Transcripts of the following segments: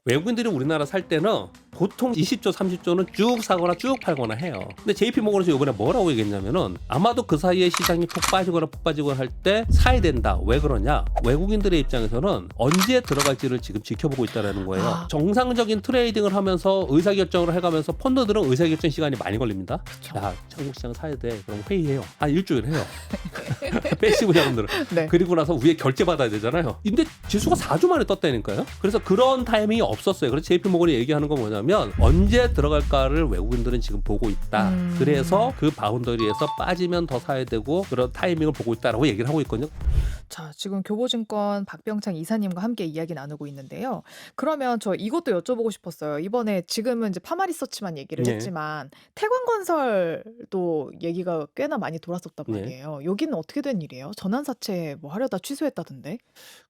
외국인들이 우리나라 살 때는 보통 20조, 30조는 쭉 사거나 쭉 팔거나 해요. 근데 JP모건에서 이번에 뭐라고 얘기했냐면은 아마도 그 사이에 시장이 푹 빠지거나 할 때 사야 된다. 왜 그러냐? 외국인들의 입장에서는 언제 들어갈지를 지금 지켜보고 있다는 거예요. 정상적인 트레이딩을 하면서 의사결정을 해가면서 펀드들은 의사결정 시간이 많이 걸립니다. 그쵸. 야, 한국 시장 사야 돼. 그럼 회의해요. 한 일주일 해요. 패시브 자금들은. 네. 그리고 나서 위에 결제 받아야 되잖아요. 근데 지수가 4주 만에 떴다니까요. 그래서 그런 타이밍이 없었어요. 그래서 JP모건이 얘기하는 건 뭐냐면 언제 들어갈까를 외국인들은 지금 보고 있다. 그래서 그 바운더리에서 빠지면 더 사야 되고 그런 타이밍을 보고 있다라고 얘기를 하고 있거든요. 자, 지금 교보증권 박병창 이사님과 함께 이야기 나누고 있는데요. 그러면 저 이것도 여쭤보고 싶었어요. 이번에 지금은 이제 파마리서치만 얘기를 네. 했지만 태광건설도 얘기가 꽤나 많이 돌았었단 네. 말이에요. 여기는 어떻게 된 일이에요? 전환사채 뭐 하려다 취소했다던데?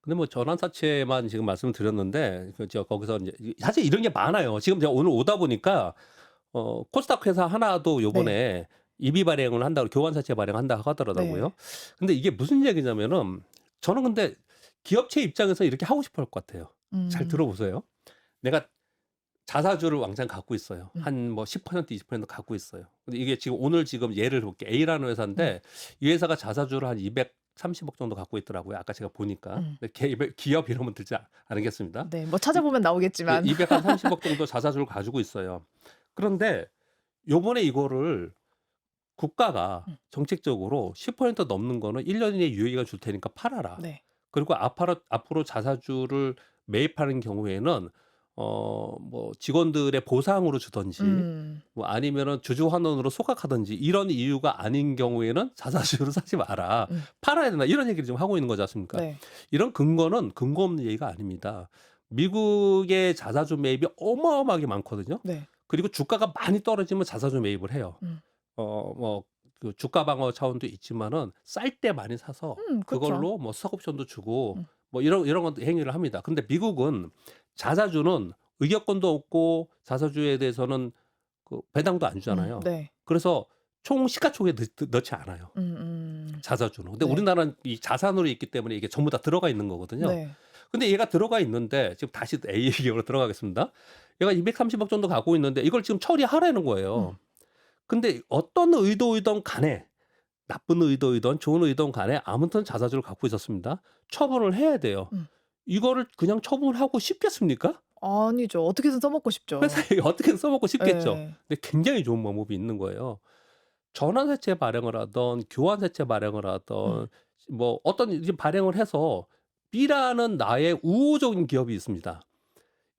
근데 뭐 전환사채만 지금 말씀을 드렸는데 저 거기서 이제 사실 이런 게 많아요. 지금 제가 오늘 오다 보니까 코스닥 회사 하나도 네. 요번에 이비 발행을 한다고 교환사채 발행한다 하더라고요. 네. 근데 이게 무슨 얘기냐면은 저는 근데 기업체 입장에서 이렇게 하고 싶을 것 같아요. 잘 음. 들어보세요. 내가 자사주를 왕창 갖고 있어요. 음. 한 뭐 10% 20% 갖고 있어요. 근데 이게 지금 오늘 지금 예를 들게 A라는 음. 회사인데 이 회사가 자사주를 한 230억 정도 갖고 있더라고요. 아까 제가 보니까. 음. 근데 기업 이름은 들지 않겠습니다. 네, 뭐 찾아보면 나오겠지만. 230억 정도 자사주를 가지고 있어요. 그런데 요번에 이거를 국가가 정책적으로 10% 넘는 거는 1년 이내에 유예기간 줄 테니까 팔아라. 네. 그리고 앞으로 자사주를 매입하는 경우에는 뭐 직원들의 보상으로 주든지 뭐 아니면은 주주 환원으로 소각하든지 이런 이유가 아닌 경우에는 자사주를 사지 마라. 팔아야 된다. 이런 얘기를 지금 하고 있는 거지 않습니까? 네. 이런 근거는 근거 없는 얘기가 아닙니다. 미국의 자사주 매입이 어마어마하게 많거든요. 네. 그리고 주가가 많이 떨어지면 자사주 매입을 해요. 뭐 그 주가 방어 차원도 있지만은 쌀 때 많이 사서 그렇죠. 그걸로 뭐 스톡옵션도 주고 뭐 이런 건 행위를 합니다. 근데 미국은 자사주는 의결권도 없고 자사주에 대해서는 그 배당도 안 주잖아요. 네. 그래서 총 시가총액에 넣지 않아요. 자사주는. 근데 네. 우리나라는 이 자산으로 있기 때문에 이게 전부 다 들어가 있는 거거든요. 네. 근데 얘가 들어가 있는데 지금 다시 A 얘기로 들어가겠습니다. 얘가 230억 정도 갖고 있는데 이걸 지금 처리하라는 거예요. 근데 어떤 의도이든 간에 나쁜 의도이든 좋은 의도이든 간에 아무튼 자사주를 갖고 있었습니다. 처분을 해야 돼요. 이거를 그냥 처분하고 싶겠습니까? 아니죠. 어떻게든 써먹고 싶죠. 회사에 어떻게든 써먹고 싶겠죠. 네. 근데 굉장히 좋은 방법이 있는 거예요. 전환사채 발행을 하던 교환사채 발행을 하던 뭐 어떤 이제 발행을 해서 B라는 나의 우호적인 기업이 있습니다.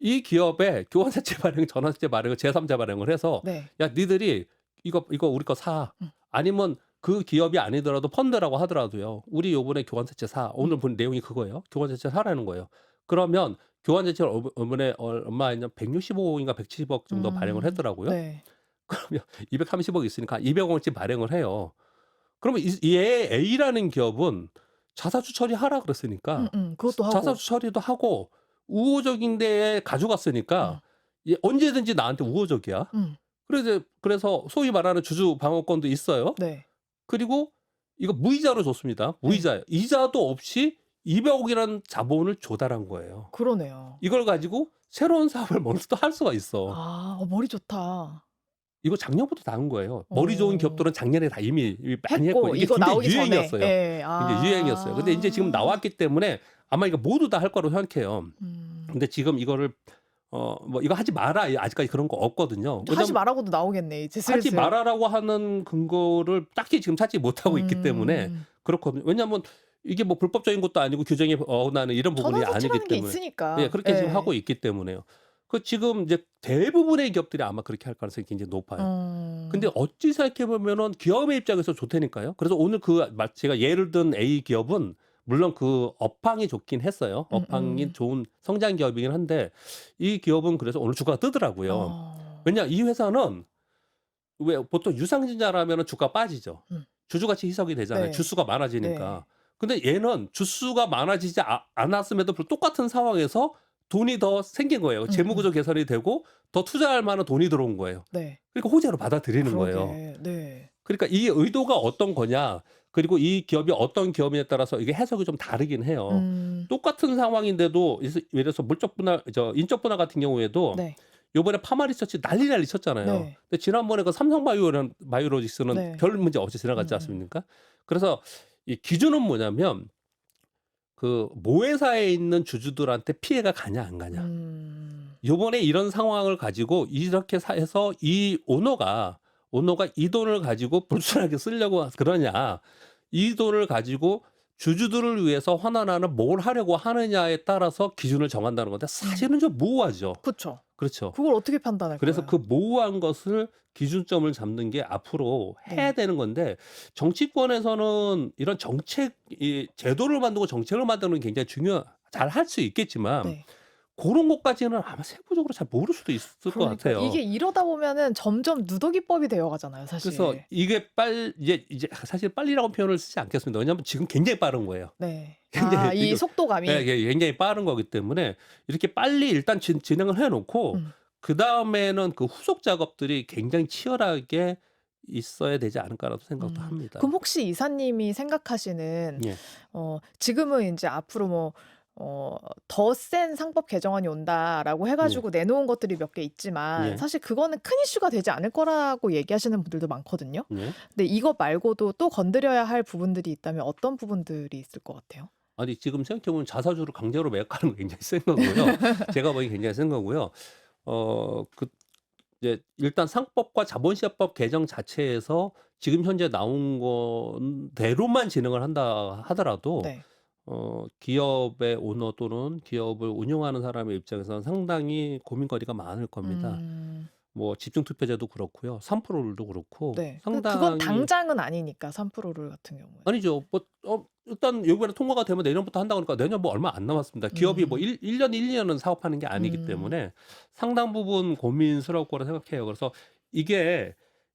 이 기업에 교환사채 발행, 전환사채 발행을 제3자 발행을 해서 네. 야 니들이 이거 우리 거 사. 아니면 그 기업이 아니더라도 펀드라고 하더라도요. 우리 요번에 교환사채 사. 오늘 본 내용이 그거예요. 교환사채 사라는 거예요. 그러면 교환사채를 이번에 얼마였냐? 165억인가 170억 정도 발행을 했더라고요. 네. 그러면 230억 있으니까 200억어치 발행을 해요. 그러면 얘 A라는 기업은 자사주 처리하라 그랬으니까 그것도 하고. 자사주 처리도 하고 우호적인 데에 가져갔으니까 얘 언제든지 나한테 우호적이야. 그래서 소위 말하는 주주 방어권도 있어요. 네. 그리고 이거 무이자로 줬습니다. 무이자예요. 이자도 없이 200억이라는 자본을 조달한 거예요. 그러네요. 이걸 가지고 새로운 사업을 먼저 또 할 수가 있어. 아, 머리 좋다. 이거 작년부터 다 한 거예요. 머리 좋은 기업들은 작년에 다 이미 많이 했고 했고 이게 이거 굉장히 나오기 유행이었어요. 전에. 예. 이제 유행이었어요. 근데 이제 지금 나왔기 때문에 아마 이거 모두 다 할 거로 생각해요. 근데 지금 이거를 뭐 이거 하지 마라. 아직까지 그런 거 없거든요. 하지 말라고도 나오겠네. 이제 슬슬. 하지 말아라고 하는 근거를 딱히 지금 찾지 못하고 있기 때문에 그렇거든요. 왜냐하면 이게 뭐 불법적인 것도 아니고 규정에 어긋나는 이런 부분이 아니기 전환사채라는 게 때문에. 있으니까. 예, 그렇게 지금 예. 하고 있기 때문에요. 그 지금 이제 대부분의 기업들이 아마 그렇게 할 가능성이 굉장히 높아요. 근데 어찌 생각해 보면은 기업의 입장에서 좋다니까요. 그래서 오늘 제가 예를 든 A 기업은 물론 그 업황이 좋긴 했어요. 업황이 좋은 성장 기업이긴 한데 이 기업은 그래서 오늘 주가가 뜨더라고요. 왜냐 이 회사는 왜 보통 유상증자라면 주가 빠지죠. 주주가치 희석이 되잖아요. 네. 주수가 많아지니까. 네. 근데 얘는 주수가 많아지지 않았음에도 불구하고 똑같은 상황에서 돈이 더 생긴 거예요. 재무구조 개선이 되고 더 투자할 만한 돈이 들어온 거예요. 네. 그러니까 호재로 받아들이는 그러게. 거예요. 네. 그러니까 이 의도가 어떤 거냐? 그리고 이 기업이 어떤 기업이냐에 따라서 이게 해석이 좀 다르긴 해요. 음. 똑같은 상황인데도 예를 들어서 물적 분할 인적 분할 같은 경우에도 네. 요번에 파마리서치 난리 쳤잖아요. 네. 근데 지난번에 그 삼성바이오로직스는 네. 별 문제 없이 지나갔지 음음. 않습니까? 그래서 이 기준은 뭐냐면 그 모회사에 있는 주주들한테 피해가 가냐 안 가냐. 음. 요번에 이런 상황을 가지고 이렇게 해서 이 오너가 이 돈을 가지고 불순하게 쓰려고 그러냐. 이 돈을 가지고 주주들을 위해서 환원하는 뭘 하려고 하느냐에 따라서 기준을 정한다는 건데 음. 사실은 좀 모호하죠. 그쵸. 그렇죠. 그걸 어떻게 판단할 그래서 그 거예요? 모호한 것을 기준점을 잡는 게 앞으로 해야 네. 되는 건데 정치권에서는 이런 정책 이 제도를 만들고 정책을 만드는 게 굉장히 잘 할 수 있겠지만 네. 고런 것까지는 아마 세부적으로 잘 모를 수도 있을 것 그러니까 같아요. 이게 이러다 보면은 점점 누더기법이 되어 가잖아요, 그래서 사실. 이게 이제 사실 빨리라고 표현을 쓰지 않겠습니다. 왜냐하면 지금 굉장히 빠른 거예요. 네. 굉장히 아, 이 지금 예 속도감이. 예 굉장히 빠른 거기 때문에 이렇게 빨리 일단 진행을 해 놓고 음. 그다음에는 그 후속 작업들이 굉장히 치열하게 있어야 되지 않을까라는 생각도 그럼 합니다. 혹시 이사님이 생각하시는 예. 지금은 인제 앞으로 뭐 더 센 상법 개정안이 온다라고 해 예. 가지고 내놓은 것들이 몇 개 있지만 예. 사실 그거는 큰 이슈가 되지 않을 거라고 얘기하시는 분들도 많거든요. 예. 근데 이것 말고도 또 건드려야 할 부분들이 있다면 어떤 부분들이 있을 것 같아요? 아니 지금 생각해 보면 자사주를 강제로 매각하는 거 굉장히 센 거고요. 제가 보기엔 굉장히 센 거고요. 그 이제 일단 상법과 자본시장법 개정 자체에서 지금 현재 나온 건대로만 진행을 한다 하더라도 네. 기업의 오너 또는 기업을 운영하는 사람의 입장에서는 상당히 고민거리가 많을 겁니다. 음. 뭐 집중투표제도 그렇고요. 3%룰도 그렇고 네. 그건 상당히 당장은 아니니까 3% 룰 같은 경우에는. 아니죠. 뭐 일단 요번에 통과가 되면 내년부터 한다고 하니까 내년 뭐 얼마 안 남았습니다. 기업이 뭐 음. 1년, 1-2년은 사업하는 게 아니기 음. 때문에 상당 부분 고민스러울 거라 생각해요. 그래서 이게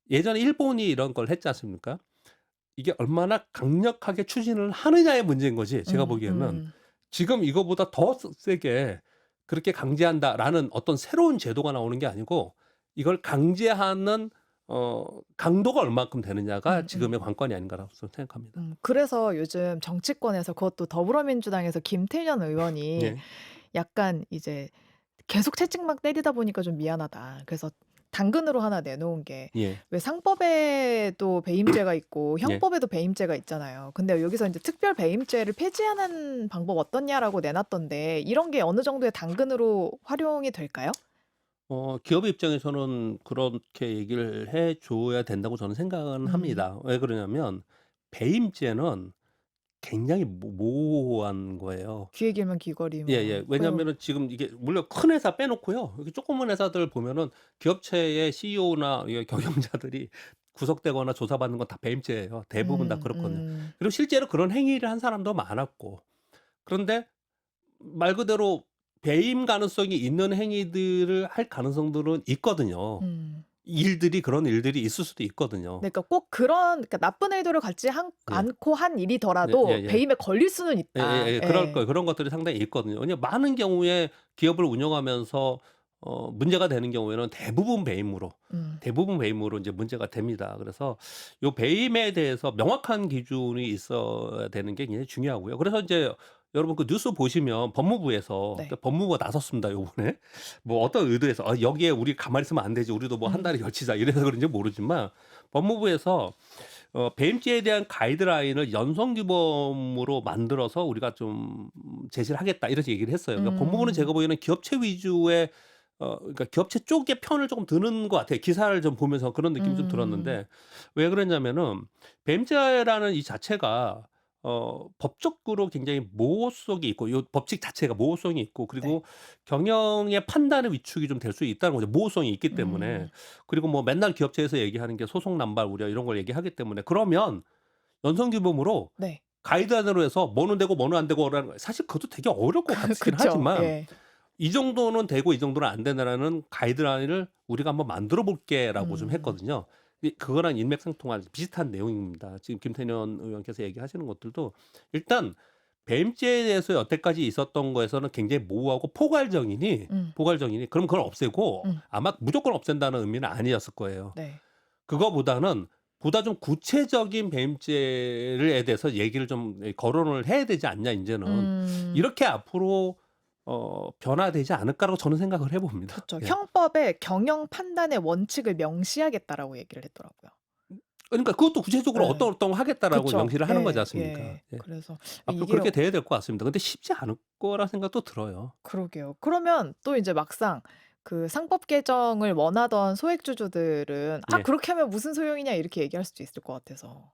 예전에 일본이 이런 걸 했지 않습니까? 이게 얼마나 강력하게 추진을 하느냐의 문제인 거지 제가 음. 보기에는. 음. 지금 이거보다 더 세게 그렇게 강제한다라는 어떤 새로운 제도가 나오는 게 아니고 이걸 강제하는 강도가 얼마큼 되느냐가 음음. 지금의 관건이 아닌가라고 저는 생각합니다. 그래서 요즘 정치권에서 그것도 더불어민주당에서 김태년 의원이 예. 약간 이제 계속 채찍막 때리다 보니까 좀 미안하다. 그래서 당근으로 하나 내놓은 게 예. 왜 상법에도 배임죄가 있고 예. 형법에도 배임죄가 있잖아요. 근데 여기서 이제 특별 배임죄를 폐지하는 방법 어떻냐라고 내놨던데 이런 게 어느 정도의 당근으로 활용이 될까요? 기업의 입장에서는 그렇게 얘기를 해 줘야 된다고 저는 생각은 음. 합니다. 왜 그러냐면 배임죄는 굉장히 모호한 거예요. 귀에 길면 귀걸이 뭐 예예. 코에 왜냐하면은 지금 이게 물론 큰 회사 빼놓고요. 이렇게 조그만 회사들 보면은 기업체의 CEO나 이 경영자들이 구속되거나 조사받는 건 다 배임죄예요. 대부분 다 음. 그렇거든요. 음. 그리고 실제로 그런 행위를 한 사람도 많았고. 그런데 말 그대로 배임 가능성이 있는 행위들을 할 가능성들은 있거든요. 음. 그런 일들이 있을 수도 있거든요. 네, 그러니까 꼭 그러니까 나쁜 의도를 갖지 예. 않고 한 네 일이더라도 예예. 배임에 걸릴 수는 있다. 예예예. 그럴 예. 거예요. 그런 것들이 상당히 있거든요. 왜냐면 많은 경우에 기업을 운영하면서 문제가 되는 경우에는 음. 대부분 배임으로 인제 문제가 됩니다. 그래서 요 배임에 대해서 명확한 기준이 있어야 되는 게 굉장히 중요하고요. 그래서 인제 여러분 그 뉴스 보시면 법무부에서 네. 법무부가 나섰습니다 요번에. 뭐 어떤 의도에서 여기에 우리 가만히 있으면 안 되지. 우리도 뭐 한 음. 달에 걸치자." 이래서 그런지 모르지만 법무부에서 배임죄에 대한 가이드라인을 연성규범으로 만들어서 우리가 좀 제시를 하겠다 이렇게 얘기를 했어요. 그러니까 법무부는 음. 제가 보기에는 기업체 위주의 그러니까 기업체 쪽의 편을 조금 드는 것 같아요. 기사를 좀 보면서 그런 느낌이 좀 음. 들었는데 왜 그랬냐면은 배임죄라는 이 자체가 법적으로 굉장히 모호성이 있고 요 법칙 자체가 모호성이 있고 네. 그리고 경영의 판단의 위축이 좀 될 수 있다는 거죠. 모호성이 있기 때문에. 음. 그리고 뭐 맨날 기업체에서 얘기하는 게 소송 남발 우려 이런 걸 얘기하기 때문에 그러면 연성규범으로 네. 가이드라인으로 해서 뭐는 되고 뭐는 안 되고라는 거 사실 그것도 되게 어려울 것 같긴 그쵸. 하지만 예. 이 정도는 되고 이 정도는 안 된다라는 가이드라인을 우리가 한번 만들어 볼게라고 좀 음. 했거든요. 그거랑 일맥상통한 비슷한 내용입니다. 지금 김태년 의원께서 얘기하시는 것들도 일단 배임죄에 대해서 여태까지 있었던 거에서는 굉장히 모호하고 음. 포괄적이니 그럼 그걸 없애고 음. 아마 무조건 없앤다는 의미는 아니었을 거예요. 네. 그거보다는 보다 좀 구체적인 배임죄에 대해서 얘기를 좀 거론을 해야 되지 않냐 인제는. 음. 이렇게 앞으로 변화되지 않을까라고 저는 생각을 해 봅니다. 그쵸. 예. 형법에 경영 판단의 원칙을 명시하겠다라고 얘기를 했더라고요. 그러니까 그것도 구체적으로 예. 어떤 하겠다라고 그쵸. 명시를 하는 거지 예. 않습니까? 예. 예. 그래서 앞으로 이게 그렇게 돼야 될 것 같습니다. 근데 쉽지 않을 거라 생각도 들어요. 그러게요. 그러면 또 이제 막상 그 상법 개정을 원하던 소액주주들은 "아 네. 그렇게 하면 무슨 소용이냐." 이렇게 얘기할 수도 있을 것 같아서.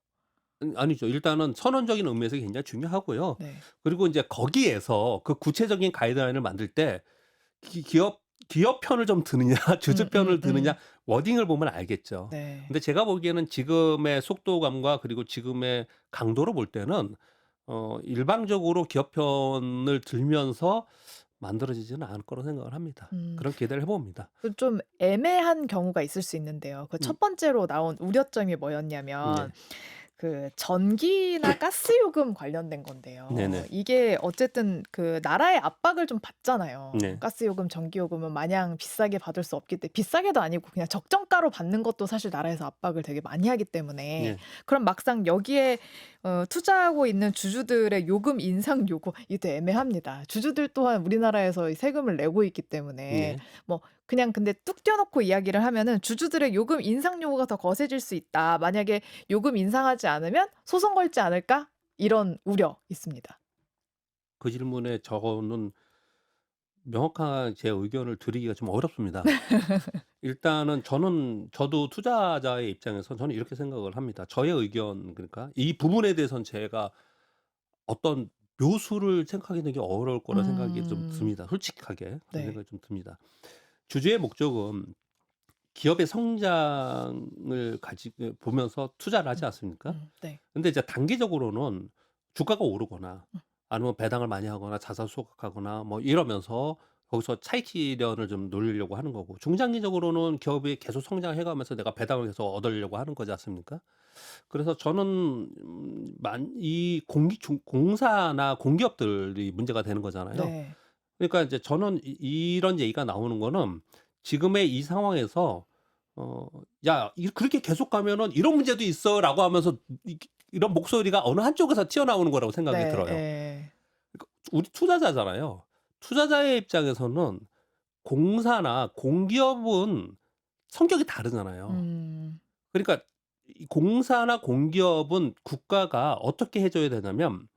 아니죠. 일단은 선언적인 의미에서 굉장히 중요하고요. 네. 그리고 인제 거기에서 그 구체적인 가이드라인을 만들 때 기업 편을 좀 드느냐 주주 편을 드느냐 워딩을 보면 알겠죠. 네. 근데 제가 보기에는 지금의 속도감과 그리고 지금의 강도로 볼 때는 일방적으로 기업 편을 들면서 만들어지지는 않을 거라고 생각을 합니다. 음. 그런 기대를 해 봅니다. 그 좀 애매한 경우가 있을 수 있는데요. 그 첫 번째로 나온 우려점이 뭐였냐면 네. 그 전기나 가스 요금 관련된 건데요. 네네. 이게 어쨌든 그 나라의 압박을 좀 받잖아요. 네. 가스 요금, 전기 요금은 마냥 비싸게 받을 수 없기 때문에 비싸게도 아니고 그냥 적정가로 받는 것도 사실 나라에서 압박을 되게 많이 하기 때문에 네. 그럼 막상 여기에 투자하고 있는 주주들의 요금 인상 요구 이것도 애매합니다. 주주들 또한 우리나라에서 이 세금을 내고 있기 때문에 네. 뭐 그냥 근데 뚝 떼어놓고 이야기를 하면은 주주들의 요금 인상 요구가 더 거세질 수 있다. 만약에 요금 인상하지 않으면 소송 걸지 않을까? 이런 우려 있습니다. 그 질문에 저는 명확한 제 의견을 드리기가 좀 어렵습니다. 일단은 저도 투자자의 입장에서 저는 이렇게 생각을 합니다. 저의 의견 그러니까 이 부분에 대해서는 제가 어떤 묘수를 생각하기는 되게 어려울 거라 생각이 좀 음. 듭니다. 솔직하게 그런 네. 생각이 좀 듭니다. 주주의 목적은 기업의 성장을 보면서 투자를 하지 않습니까? 네. 근데 이제 단기적으로는 주가가 오르거나 아니면 배당을 많이 하거나 자산 수익하거나 뭐 이러면서 거기서 차익 실현을 좀 노리려고 하는 거고 중장기적으로는 기업이 계속 성장해 가면서 내가 배당을 계속 얻으려고 하는 거지 않습니까? 그래서 저는 이 공사나 공기업들이 문제가 되는 거잖아요. 네. 그러니까 이제 저는 이런 얘기가 나오는 거는 지금의 이 상황에서 "야 그렇게 계속 가면은 이런 문제도 있어."라고 하면서 이런 목소리가 어느 한쪽에서 튀어나오는 거라고 생각이 네. 들어요. 예. 그러니까 우리 투자자잖아요. 투자자의 입장에서는 공사나 공기업은 성격이 다르잖아요. 음. 그러니까 이 공사나 공기업은 국가가 어떻게 해 줘야 되냐면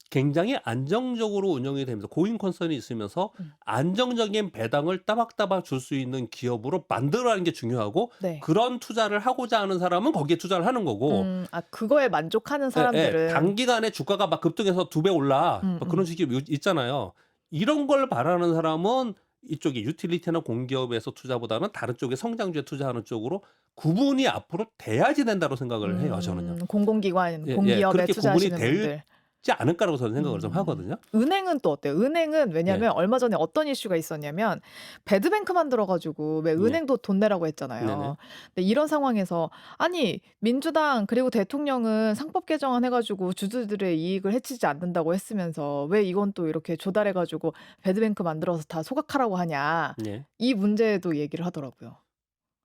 굉장히 안정적으로 운영이 되면서 고잉 컨선이 있으면서 안정적인 배당을 따박따박 줄 수 있는 기업으로 만들어가는 게 중요하고 네. 그런 투자를 하고자 하는 사람은 거기에 투자를 하는 거고 아 그거에 만족하는 예, 사람들은 단기간에 주가가 막 급등해서 2배 올라 막 그런 식이 있잖아요. 이런 걸 바라는 사람은 이쪽이 유틸리티나 공기업에서 투자보다는 다른 쪽에 성장주에 투자하는 쪽으로 구분이 앞으로 돼야지 된다고 생각을 해요, 저는요. 공공기관, 예, 공기업에 그렇게 구분이 투자하시는 분들. 되지 않을까라고 저는 생각을 좀 하거든요. 은행은 또 어때요? 은행은 예. 왜냐면 얼마 전에 어떤 이슈가 있었냐면 배드뱅크 만들어 가지고 왜 네. 은행도 돈 내라고 네네. 했잖아요. 근데 이런 상황에서 아니 민주당 그리고 대통령은 상법 개정안 해 가지고 주주들의 이익을 해치지 않는다고 했으면서 왜 이건 또 이렇게 조달해 가지고 배드뱅크 만들어서 다 소각하라고 하냐. 네. 이 문제도 얘기를 하더라고요.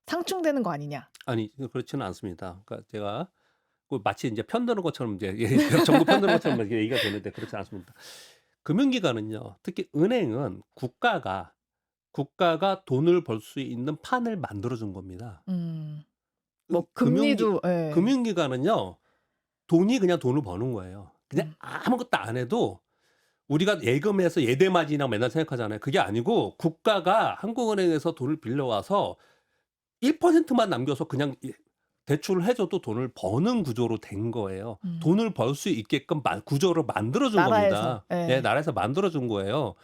상충되는 거 아니냐. 아니 그렇지는 않습니다. 그러니까 제가 마치 인제 편드는 것처럼 이제 정부 편드는 것처럼 이렇게 얘기가 되는데 그렇지 않습니다. 금융기관은요, 특히 은행은 국가가 돈을 벌 수 있는 판을 만들어 준 겁니다. 뭐 금리도 예. 금융기관은요, 돈이 그냥 돈을 버는 거예요. 그냥 아무것도 안 해도 우리가 예금해서 예대마진이라고 맨날 생각하잖아요. 그게 아니고 국가가 한국은행에서 돈을 빌려와서 1%만 남겨서 그냥 대출을 해 줘도 돈을 버는 구조로 된 거예요. 돈을 벌 수 있게끔 구조를 만들어 준 나라에서. 겁니다. 예, 예. 나라에서 만들어 준 거예요.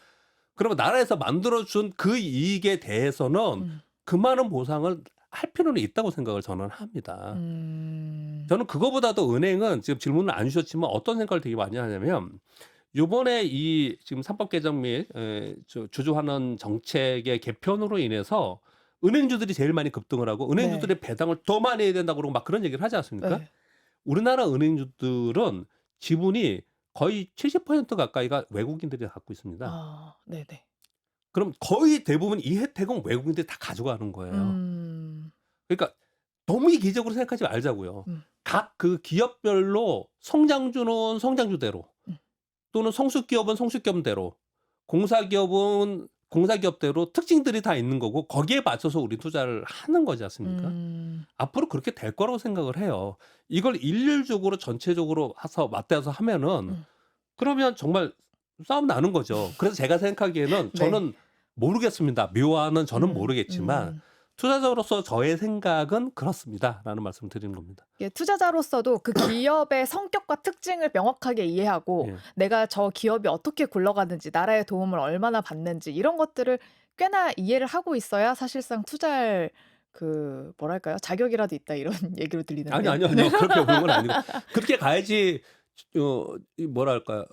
그러면 나라에서 만들어 준 그 이익에 대해서는 그 많은 보상을 할 필요는 있다고 생각을 저는 합니다. 저는 그거보다도 은행은 지금 질문을 안 주셨지만 어떤 생각을 되게 많이 하냐면 요번에 이 지금 삼법 개정 및 주주환원 정책의 개편으로 인해서 은행주들이 제일 많이 급등을 하고 은행주들의 배당을 더 많이 해야 된다고 그러고 막 그런 얘기를 하지 않습니까? 네. 우리나라 은행주들은 지분이 거의 70% 가까이가 외국인들이 갖고 있습니다. 아 네네. 그럼 거의 대부분 이 혜택은 외국인들이 다 가져가는 거예요. 음. 그러니까 너무 이기적으로 생각하지 말자고요. 음. 각 그 기업별로 성장주는 성장주대로 음. 또는 성숙기업은 성숙기업대로 공사기업은 공사기업대로 특징들이 다 있는 거고 거기에 맞춰서 우리 투자를 하는 거지 않습니까? 음. 앞으로 그렇게 될 거라고 생각을 해요. 이걸 일률적으로 전체적으로 해서 맞대서 하면은 음. 그러면 정말 싸움 나는 거죠. 그래서 제가 생각하기에는 네. 저는 모르겠습니다. 묘안은 저는 음. 모르겠지만 음. 투자자로서 저의 생각은 그렇습니다라는 말씀을 드리는 겁니다. 예, 투자자로서도 그 기업의 성격과 특징을 명확하게 이해하고 예. 내가 저 기업이 어떻게 굴러가는지, 나라의 도움을 얼마나 받는지 이런 것들을 꽤나 이해를 하고 있어야 사실상 투자할 그 뭐랄까요? 자격이라도 있다 이런 얘기로 들리는데요. 아니요. 그렇게 보는 건 아니고 그렇게 가야지 이 뭐랄까요?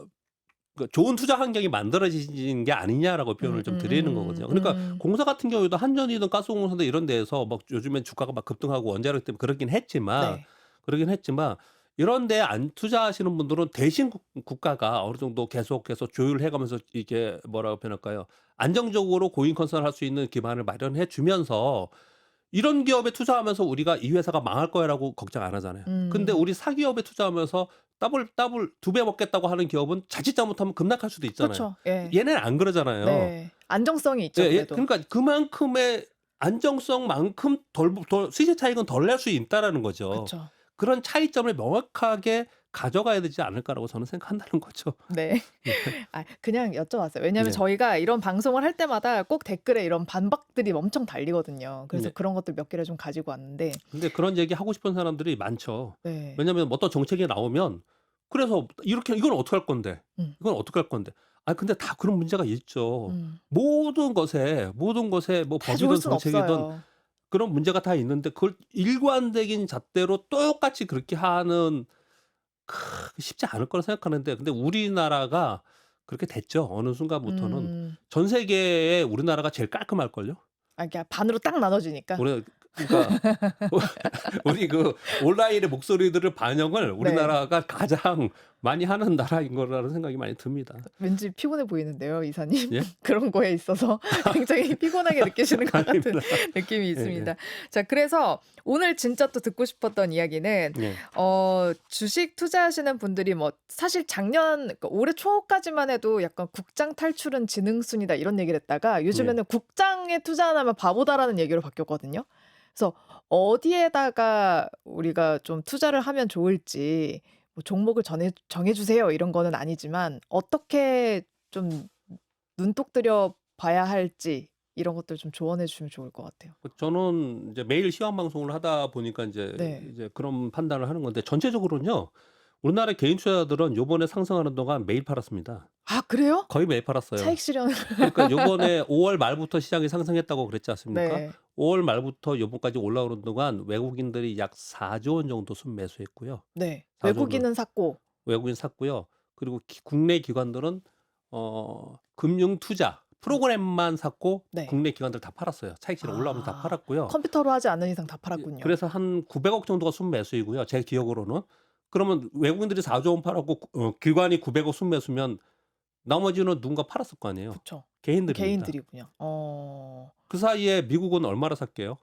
그 좋은 투자 환경이 만들어지는 게 아니냐라고 표현을 좀 드리는 거거든요. 그러니까 공사 같은 경우에도 한전이든 가스공사든 이런 데에서 막 요즘엔 주가가 막 급등하고 원자력 때문에 네. 그러긴 했지만 이런 데 안 투자하시는 분들은 대신 국가가 어느 정도 계속해서 조율해 가면서 이게 뭐라고 표현할까요? 안정적으로 고잉 컨설을 할 수 있는 기반을 마련해 주면서 이런 기업에 투자하면서 우리가 '이 회사가 망할 거야.'라고 걱정 안 하잖아요. 근데 음. 우리 사기업에 투자하면서 더블 2배 먹겠다고 하는 기업은 자칫 잘못하면 급락할 수도 있잖아요. 그렇죠. 예. 얘네는 안 그러잖아요. 네. 안정성이 있죠, 예, 그래도. 그러니까 그만큼의 안정성만큼 덜 수익 차익은 덜 낼 수 있다라는 거죠. 그렇죠. 그런 차이점을 명확하게 가져가야 되지 않을까라고 저는 생각한다는 거죠. 네. 예. 그냥 여쭤봤어요. 왜냐하면 네. 저희가 이런 방송을 할 때마다 꼭 댓글에 이런 반박들이 엄청 달리거든요. 그래서 네. 그런 것들 몇 개를 좀 가지고 왔는데 근데 그런 얘기 하고 싶은 사람들이 많죠. 네. 왜냐면 어떤 정책이 나오면 그래서 이렇게 "이건 어떡할 건데? 음. 이건 어떡할 건데?" 근데 다 그런 문제가 있죠. 음. 모든 것에 뭐 다 좋을 법이든 순 정책이든 없어요. 그런 문제가 다 있는데 그걸 일관되긴 잣대로 똑같이 그렇게 하는 쉽지 않을 거라 생각하는데 근데 우리나라가 그렇게 됐죠. 어느 순간부터는. 음. 전 세계에 우리나라가 제일 깔끔할걸요? 그러니까 반으로 딱 나눠지니까. 우리 그러니까 우리 그 온라인의 목소리들을 반영을 네. 우리나라가 가장 많이 하는 나라인 거라는 생각이 많이 듭니다. 왠지 피곤해 보이는데요, 이사님. 예? 그런 거에 있어서 굉장히 피곤하게 느끼시는 것 같은 아닙니다. 느낌이 있습니다. 예. 자, 그래서 오늘 진짜 또 듣고 싶었던 이야기는 예. 주식 투자하시는 분들이 뭐 사실 작년 그러니까 올해 초까지만 해도 약간 국장 탈출은 지능순이다 이런 얘기를 했다가 요즘에는 국장에 투자 안 하면 바보다라는 얘기로 바뀌었거든요. 그래서 어디에다가 우리가 좀 투자를 하면 좋을지 뭐 종목을 정해 주세요 이런 거는 아니지만 어떻게 좀 눈독 들여 봐야 할지 이런 것들 좀 조언해 주시면 좋을 것 같아요. 저는 이제 매일 시황 방송을 하다 보니까 네. 이제 그런 판단을 하는 건데 전체적으로는요. 우리나라 개인 투자자들은 요번에 상승하는 동안 매일 팔았습니다. 아, 그래요? 거의 매일 팔았어요. 차익 실현. 그러니까 요번에 5월 말부터 시장이 상승했다고 그랬지 않습니까? 네. 5월 말부터 요번까지 올라오는 동안 외국인들이 약 4조 원 정도 순매수했고요. 네. 4조 원을 외국인은 샀고. 외국인 샀고요. 그리고 국내 기관들은 금융 투자 프로그램만 샀고 네. 국내 기관들 다 팔았어요. 차익 실현 올라오면서 다 팔았고요. 컴퓨터로 하지 않는 이상 다 팔았군요. 그래서 한 900억 정도가 순매수이고요. 제 기억으로는. 그러면 외국인들이 4조 원 팔았고 기관이 900억 순매수면 나머지는 누군가 팔았을 거 아니에요. 그쵸. 개인들입니다. 개인들이군요. 그 사이에 미국은 얼마나 샀게요?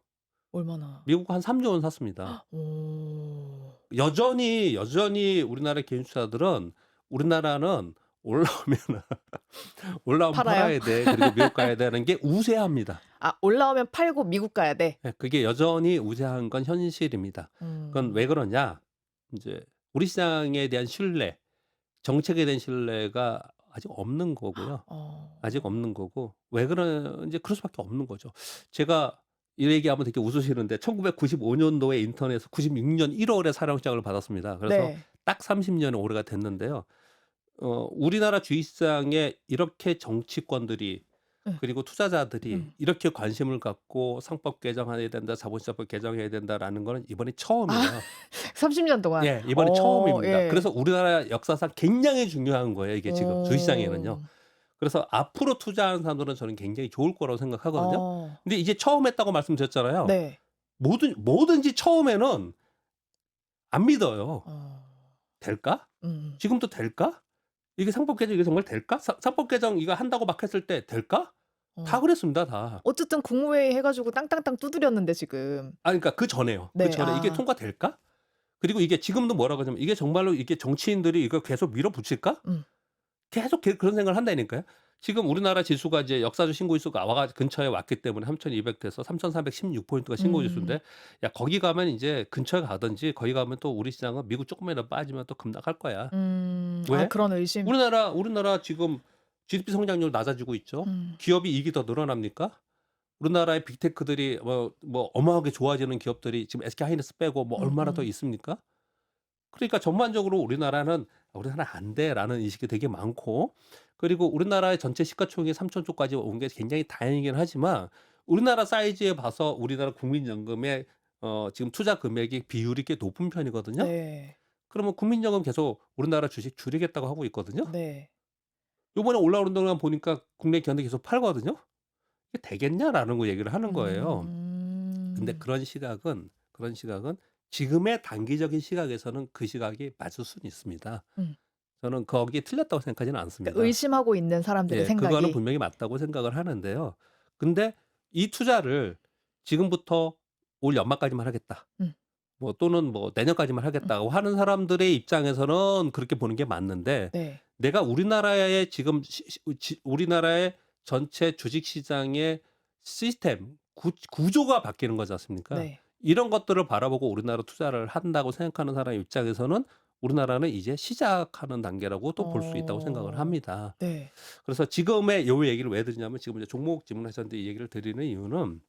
얼마나. 미국 한 3조 원 샀습니다. 오. 여전히 우리나라 개인 투자들은 우리나라는 올라오면 팔아요? 팔아야 돼. 그리고 미국 가야 되는 게 우세합니다. 아, 올라오면 팔고 미국 가야 돼. 예, 그게 여전히 우세한 건 현실입니다. 그건 왜 그러냐? 이제 우리 시장에 대한 신뢰, 정책에 대한 신뢰가 아직 없는 거고요. 아직 없는 거고 왜 그런지 그럴 수밖에 없는 거죠. 제가 이 얘기하면 되게 웃으시는데 1995년도에 인터넷에서 96년 1월에 사령장을 받았습니다. 그래서 네. 딱 30년의 올해가 됐는데요. 우리나라 주식시장에 이렇게 정치권들이 응. 그리고 투자자들이 이렇게 관심을 갖고 상법 개정해야 된다, 자본시장법 개정해야 된다라는 거는 이번이 처음이에요. 30년 동안. 예, 이번이 처음입니다. 예. 그래서 우리나라 역사상 굉장히 중요한 거예요, 이게 지금 주식시장에는요. 그래서 앞으로 투자하는 사람들은 저는 굉장히 좋을 거라고 생각하거든요. 근데 이제 처음 했다고 말씀드렸잖아요. 네. 뭐든지 처음에는 안 믿어요. 될까? 지금도 될까? 이게 상법 개정 이게 정말 될까? 상법 개정 이거 한다고 막 했을 때 될까? 다 어. 그랬습니다, 다. 어쨌든 국무회의 해 가지고 땅땅땅 두드렸는데 지금. 그러니까 그전에요. 네. 그전에 이게 통과될까? 그리고 이게 지금도 뭐라고 하냐면 이게 정말로 이게 정치인들이 이걸 계속 밀어붙일까? 음. 계속 그런 생각을 한다니까요. 지금 우리나라 지수가 이제 역사적 신고 지수가 근처에 왔기 때문에 3,200 돼서 3,416 포인트가 신고 지수인데, 야 거기 가면 이제 근처에 가든지 거기 가면 또 우리 시장은 미국 조금이라도 빠지면 또 급락할 거야. 왜? 그런 의심. 우리나라 지금 GDP 성장률 낮아지고 있죠. 음. 기업이 이익이 더 늘어납니까? 우리나라의 빅테크들이 뭐 어마어마하게 좋아지는 기업들이 지금 SK하이닉스 빼고 뭐 얼마나 더 있습니까? 그러니까 전반적으로 우리나라는 안 돼라는 인식이 되게 많고, 그리고 우리나라의 전체 시가총액이 3천 조까지 온 게 굉장히 다행이긴 하지만 우리나라 사이즈에 봐서 우리나라 국민연금의 지금 투자 금액이 비율이 꽤 높은 편이거든요. 네. 그러면 국민연금 계속 우리나라 주식 줄이겠다고 하고 있거든요. 네. 요번에 올라오는 동안 보니까 국내 기관들 계속 팔거든요. 이게 되겠냐라는 거 얘기를 하는 거예요. 근데 음. 그런 시각은 지금의 단기적인 시각에서는 그 시각이 맞을 수는 있습니다. 음. 저는 거기에 틀렸다고 생각하지는 그러니까 않습니다. 의심하고 있는 사람들의 예, 그거는 생각이. 분명히 맞다고 생각을 하는데요. 근데 이 투자를 지금부터 올 연말까지만 하겠다. 음. 뭐 또는 뭐 내년까지만 하겠다고 하는 사람들의 입장에서는 그렇게 보는 게 맞는데, 네. 내가 우리나라의 지금 우리나라의 전체 주식 시장의 시스템 구조가 바뀌는 거지 않습니까? 네. 이런 것들을 바라보고 우리나라 투자를 한다고 생각하는 사람 입장에서는 우리나라는 이제 시작하는 단계라고 또 볼 수 있다고 생각을 합니다. 네. 그래서 지금의 요 얘기를 왜 드리냐면, 지금 이제 종목 질문하셨는데 이 얘기를 드리는 이유는,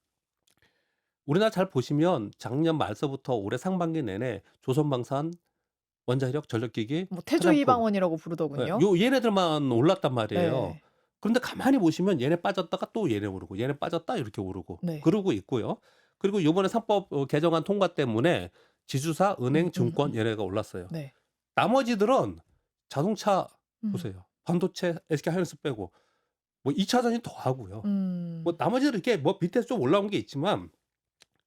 우리나라 잘 보시면 작년 말서부터 올해 상반기 내내 조선방산, 원자력, 전력기기, 뭐 트램프, 태조이방원이라고 예, 부르더군요. 얘네들만 올랐단 말이에요. 네. 그런데 가만히 보시면 얘네 빠졌다가 또 얘네 오르고, 얘네 빠졌다 이렇게 오르고 네. 그러고 있고요. 그리고 이번에 상법 개정안 통과 때문에 지주사, 은행, 증권 얘네가 올랐어요. 네. 나머지들은 자동차 음. 보세요. 반도체, SK하이닉스 빼고 뭐 2차전이 더 하고요. 뭐 음. 나머지는 이렇게 뭐 밑에서 좀 올라온 게 있지만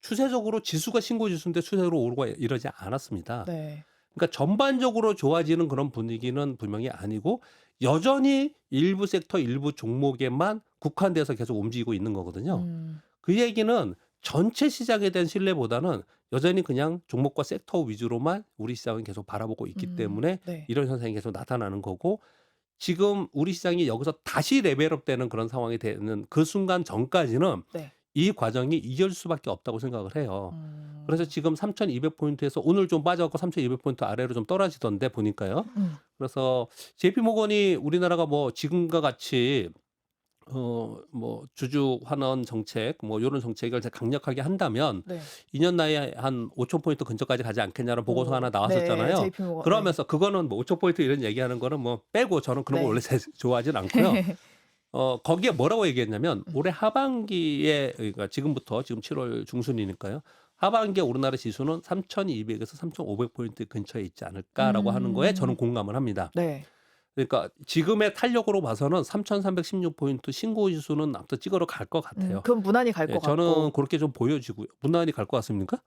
추세적으로 지수가 신고 지수인데 추세로 오르고 이러지 않았습니다. 네. 그러니까 전반적으로 좋아지는 그런 분위기는 분명히 아니고, 여전히 일부 섹터, 일부 종목에만 국한돼서 계속 움직이고 있는 거거든요. 그 얘기는 전체 시장에 대한 신뢰보다는 여전히 그냥 종목과 섹터 위주로만 우리 시장은 계속 바라보고 있기 때문에 네. 이런 현상이 계속 나타나는 거고, 지금 우리 시장이 여기서 다시 레벨업 되는 그런 상황이 되는 그 순간 전까지는 네. 이 과정이 이어질 수밖에 없다고 생각을 해요. 그래서 지금 3,200 포인트에서 오늘 좀 빠져갖고 3,200 포인트 아래로 좀 떨어지던데 보니까요. 그래서 JP 모건이 우리나라가 뭐 지금과 같이 뭐 주주 환원 정책 뭐 요런 정책을 강력하게 한다면 네. 2년 내에 한 5,000 포인트 근처까지 가지 않겠냐는 보고서 하나 네. 나왔었잖아요. JP 모건. 네. 그러면서 그거는 뭐 5,000 포인트 이런 얘기하는 거는 뭐 빼고, 저는 그런 거 네. 원래 좋아하진 않고요. 거기에 뭐라고 얘기했냐면, 올해 하반기에, 그러니까 지금 7월 중순이니까요. 하반기에 우리나라 지수는 3,200에서 3,500 포인트 근처에 있지 않을까라고 하는 거에 저는 공감을 합니다. 네. 그러니까 지금의 탄력으로 봐서는 3,316 포인트 신고 지수는 앞서 찍으러 갈 것 같아요. 그럼 무난히 갈 예, 것 저는 같고. 그렇게 좀 보여지고요. 무난히 갈 것 같습니까?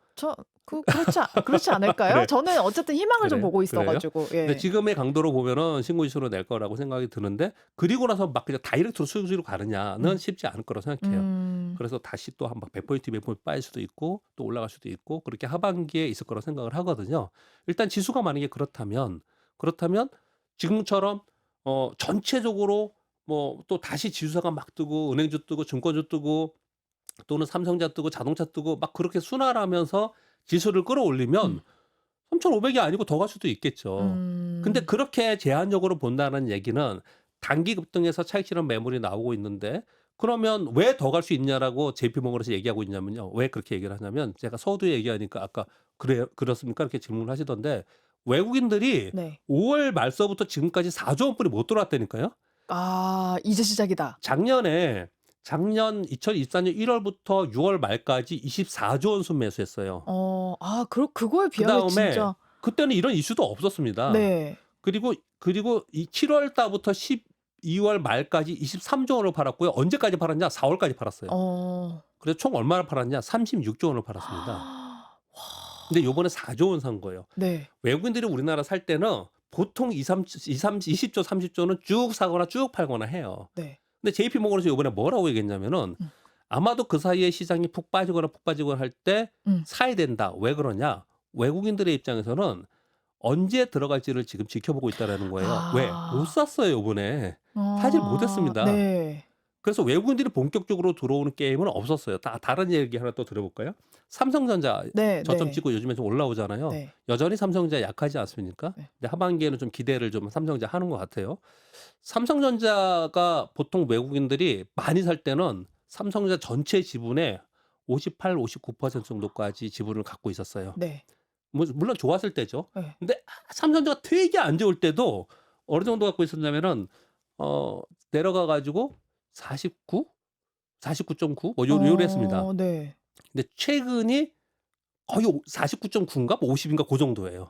그렇지 않을까요? 그래. 저는 어쨌든 희망을 좀 그래, 보고 있어 그래요? 가지고. 예. 근데 지금의 강도로 보면은 신고 지수로 낼 거라고 생각이 드는데, 그리고 나서 막 그냥 다이렉트로 수익으로 가느냐는 쉽지 않을 거라고 생각해요. 그래서 다시 또 한 100포인트, 200포인트 빠질 수도 있고 또 올라갈 수도 있고 그렇게 하반기에 있을 거라고 생각을 하거든요. 일단 지수가 만약에 그렇다면 지금처럼 전체적으로 뭐 또 다시 지수사가 막 뜨고 은행주 뜨고 증권주 뜨고 또는 삼성자 뜨고 자동차 뜨고 막 그렇게 순환하면서 지수를 끌어올리면 3,500이 아니고 더 갈 수도 있겠죠. 근데 그렇게 제한적으로 본다는 얘기는 단기 급등에서 차익 실현 매물이 나오고 있는데, 그러면 왜 더 갈 수 있냐라고 JP모건에서 얘기하고 있냐면요. 왜 그렇게 얘기를 하냐면, 제가 서두에 얘기하니까 아까 그렇습니까? 이렇게 질문을 하시던데, 외국인들이 네. 5월 말서부터 지금까지 4조 원뿐이 못 들어왔다니까요. 이제 시작이다. 작년 2024년 1월부터 6월 말까지 24조 원 순매수했어요. 그거에 비하면 그다음에 진짜. 그때는 이런 이슈도 없었습니다. 네. 그리고 이 7월 달부터 12월 말까지 23조 원을 팔았고요. 언제까지 팔았냐? 4월까지 팔았어요. 그래서 총 얼마를 팔았냐? 36조 원을 팔았습니다. 근데 요번에 4조 원 산 거예요. 네. 외국인들이 우리나라 살 때는 보통 20조, 30조는 쭉 사거나 쭉 팔거나 해요. 네. 근데 JP모건에서 이번에 뭐라고 얘기했냐면은 음. 아마도 그 사이에 시장이 푹 빠지거나 할 때 음. 사야 된다. 왜 그러냐? 외국인들의 입장에서는 언제 들어갈지를 지금 지켜보고 있다라는 거예요. 왜? 못 아. 샀어요, 요번에. 사질 못했습니다. 네. 그래서 외국인들이 본격적으로 들어오는 게임은 없었어요. 다른 얘기 하나 또 들어볼까요? 삼성전자 네, 저점 네. 찍고 요즘에 좀 올라오잖아요. 네. 여전히 삼성전자 약하지 않습니까? 네. 근데 하반기에는 좀 기대를 좀 삼성전자 하는 것 같아요. 삼성전자가 보통 외국인들이 많이 살 때는 삼성전자 전체 지분의 58, 59% 정도까지 지분을 갖고 있었어요. 네. 물론 좋았을 때죠. 네. 근데 삼성전자가 되게 안 좋을 때도 어느 정도 갖고 있었냐면은 내려가 가지고 49, 49.9 뭐 요랬습니다. 네. 근데 최근이 거의 49.9인가 50인가 그 정도예요.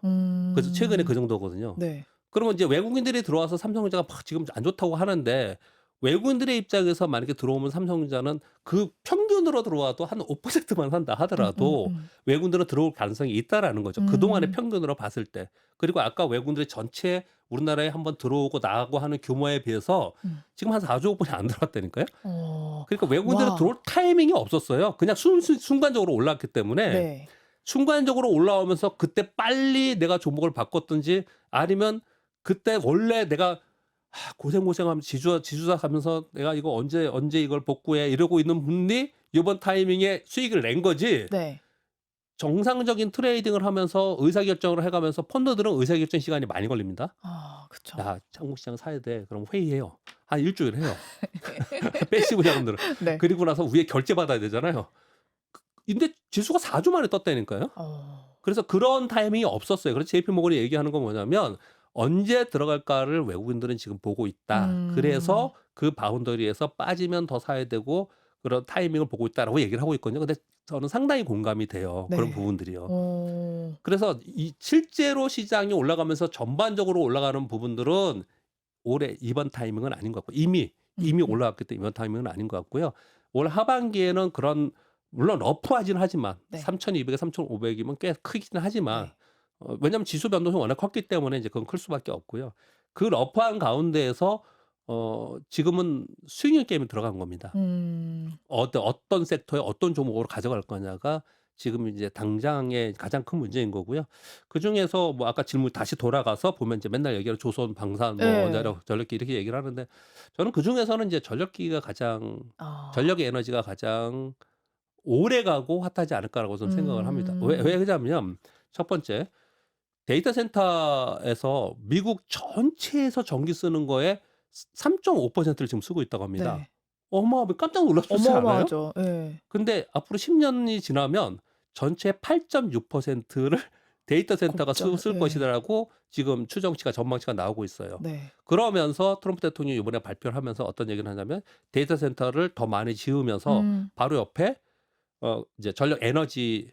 그래서 최근에 그 정도거든요. 네. 그러면 이제 외국인들이 들어와서 삼성전자가 막 지금 안 좋다고 하는데 외국인들의 입장에서 만약에 들어오면 삼성전자는 그 평균으로 들어와도 한 5%만 한다 하더라도 외국인들은 들어올 가능성이 있다라는 거죠. 그동안의 평균으로 봤을 때. 그리고 아까 외국인들이 전체 우리나라에 한번 들어오고 나가고 하는 규모에 비해서 지금 한 4조 원이 안 들어왔다니까요. 그러니까 외국인들은 와. 들어올 타이밍이 없었어요. 그냥 순간적으로 올랐기 때문에 네. 순간적으로 올라오면서 그때 빨리 내가 종목을 바꿨든지 아니면 그때 원래 내가 고생하면서 지주사 가면서 내가 이거 언제 이걸 복구해 이러고 있는 분이 이번 타이밍에 수익을 낸 거지. 네. 정상적인 트레이딩을 하면서 의사결정을 해가면서 펀드들은 의사결정 시간이 많이 걸립니다. 그쵸. 야, 한국 시장 사야 돼. 그럼 회의해요. 한 일주일 해요. 패시브 자금들은. 네. 그리고 나서 위에 결제 받아야 되잖아요. 근데 지수가 4주 만에 떴다니까요. 그래서 그런 타이밍이 없었어요. 그래서 JP모건이 얘기하는 건 뭐냐면 언제 들어갈까를 외국인들은 지금 보고 있다. 그래서 그 바운더리에서 빠지면 더 사야 되고 그런 타이밍을 보고 있다라고 얘기를 하고 있거든요. 근데 저는 상당히 공감이 돼요. 네. 그런 부분들이요. 그래서 실제로 시장이 올라가면서 전반적으로 올라가는 부분들은 올해 이번 타이밍은 아닌 것 같고 이미 올라갔기 때문에 이번 타이밍은 아닌 것 같고요. 올 하반기에는 그런 물론 러프하긴 하지만 네. 3,200에 3,500이면 꽤 크긴 하지만 네. 왜냐하면 지수 변동성이 워낙 컸기 때문에 이제 그건 클 수밖에 없고요. 그 러프한 가운데에서 지금은 스윙형 게임에 들어간 겁니다. 어떤 섹터에 어떤 종목으로 가져갈 거냐가 지금 이제 당장의 가장 큰 문제인 거고요. 그 중에서 뭐 아까 질문 다시 돌아가서 보면 이제 맨날 얘기하는 조선, 방산, 뭐 네. 원자력, 전력기 이렇게 얘기를 하는데 저는 그 중에서는 이제 전력기가 가장 전력 에너지가 가장 오래 가고 핫하지 않을까라고 저는 생각을 합니다. 왜 그러냐면 첫 번째 데이터 센터에서 미국 전체에서 전기 쓰는 거에 3.5%를 지금 쓰고 있다고 합니다. 네. 어마어마하게 깜짝 놀라시지 않아요? 어마어마하죠. 예. 근데 앞으로 10년이 지나면 전체 8.6%를 데이터 센터가 곱절. 쓸 예. 것이라고 지금 추정치가 전망치가 나오고 있어요. 네. 그러면서 트럼프 대통령이 이번에 발표를 하면서 어떤 얘기를 하냐면 데이터 센터를 더 많이 지으면서 바로 옆에 이제 전력 에너지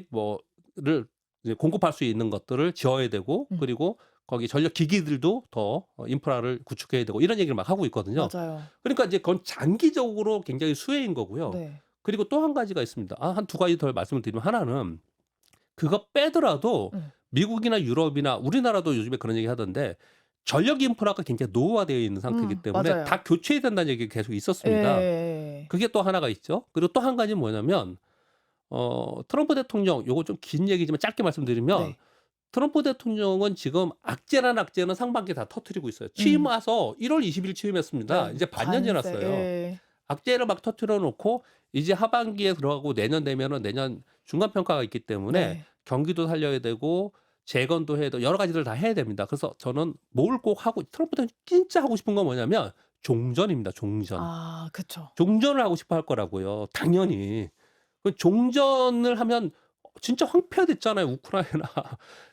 뭐를 이제 공급할 수 있는 것들을 지어야 되고 그리고 거기 전력 기기들도 더 인프라를 구축해야 되고 이런 얘기를 막 하고 있거든요. 맞아요. 그러니까 이제 그건 장기적으로 굉장히 수혜인 거고요. 네. 그리고 또 한 가지가 있습니다. 한 두 가지 더 말씀을 드리면 하나는 그거 빼더라도 미국이나 유럽이나 우리나라도 요즘에 그런 얘기 하던데 전력 인프라가 굉장히 노후화되어 있는 상태이기 때문에 맞아요. 다 교체해야 된다는 얘기가 계속 있었습니다. 예. 그게 또 하나가 있죠. 그리고 또 한 가지는 뭐냐면 트럼프 대통령 요거 좀 긴 얘기지만 짧게 말씀드리면 네. 트럼프 대통령은 지금 악재는 상반기에 다 터뜨리고 있어요. 취임 와서 1월 20일 취임했습니다. 네. 이제 반년 관세. 지났어요. 예. 악재를 막 터뜨려 놓고 이제 하반기에 들어가고 내년 되면은 내년 중간 평가가 있기 때문에 네. 경기도 살려야 되고 재건도 해야 되고 여러 가지를 다 해야 됩니다. 그래서 저는 뭘 꼭 하고 트럼프 대통령 진짜 하고 싶은 건 뭐냐면 종전입니다. 종전. 그쵸. 종전을 하고 싶어 할 거라고요. 당연히. 그 종전을 하면 진짜 황폐화됐잖아요. 우크라이나.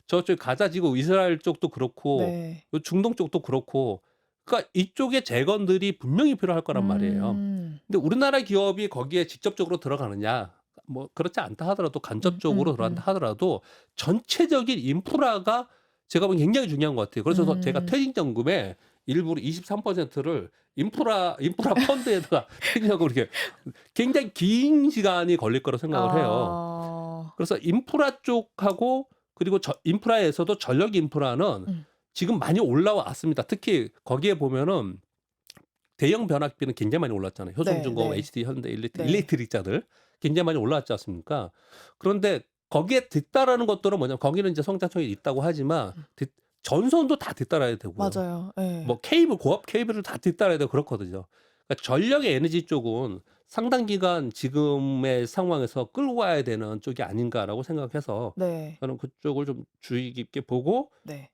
저쪽 가자 지구 이스라엘 쪽도 그렇고 네. 요 중동 쪽도 그렇고 그러니까 이쪽에 재건들이 분명히 필요할 거란 말이에요. 근데 우리나라 기업이 거기에 직접적으로 들어가느냐? 뭐 그렇지 않다 하더라도 간접적으로 들어간다 하더라도 전체적인 인프라가 제가 보기엔 굉장히 중요한 것 같아요. 그래서 제가 퇴직연금에 일부러 23%를 인프라 펀드에다가 퇴직연금 이렇게 굉장히 긴 시간이 걸릴 거라고 생각을 해요. 그래서 인프라 쪽하고 그리고 인프라에서도 전력 인프라는 지금 많이 올라왔습니다. 특히 거기에 보면은 대형 변압기는 굉장히 많이 올랐잖아요. 네, 효성중공업, 네, HD, 현대, 네, 일렉트릭자들 굉장히 많이 올라왔지 않습니까? 그런데 거기에 뒤따르는 것들은 뭐냐면 거기는 이제 성장통이 있다고 하지만 전선도 다 뒤따라야 되고요. 맞아요. 예. 뭐 케이블, 고압 케이블을 다 뒤따라야 되고 그렇거든요. 그러니까 전력의 에너지 쪽은 상당 기간 지금의 상황에서 끌고 와야 되는 쪽이 아닌가라고 생각해서 네, 저는 그쪽을 좀 주의 깊게 보고 네,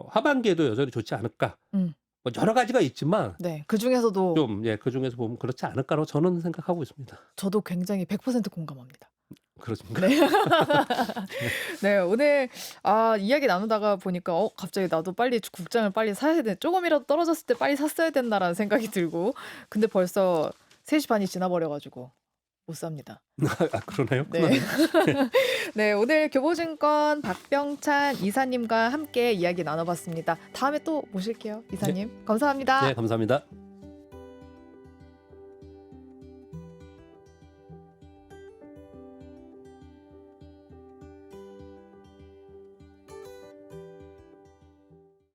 하반기에도 여전히 좋지 않을까. 음, 뭐 여러 가지가 있지만 네. 그 중에서도 좀 그중에서 보면 그렇지 않을까라고 저는 생각하고 있습니다. 저도 굉장히 100% 공감합니다. 그렇습니까? 네. 네. 네, 오늘 이야기 나누다가 보니까 갑자기 나도 빨리 국장을 빨리 사야 돼. 조금이라도 떨어졌을 때 빨리 샀어야 된다라는 생각이 들고. 근데 벌써 3시 반이 지나버려 가지고 못 삽니다. 아 그러나요? 네. 그러나요? 네, 오늘 교보증권 박병찬 이사님과 함께 이야기 나눠봤습니다. 다음에 또 모실게요, 이사님. 감사합니다. 네, 감사합니다.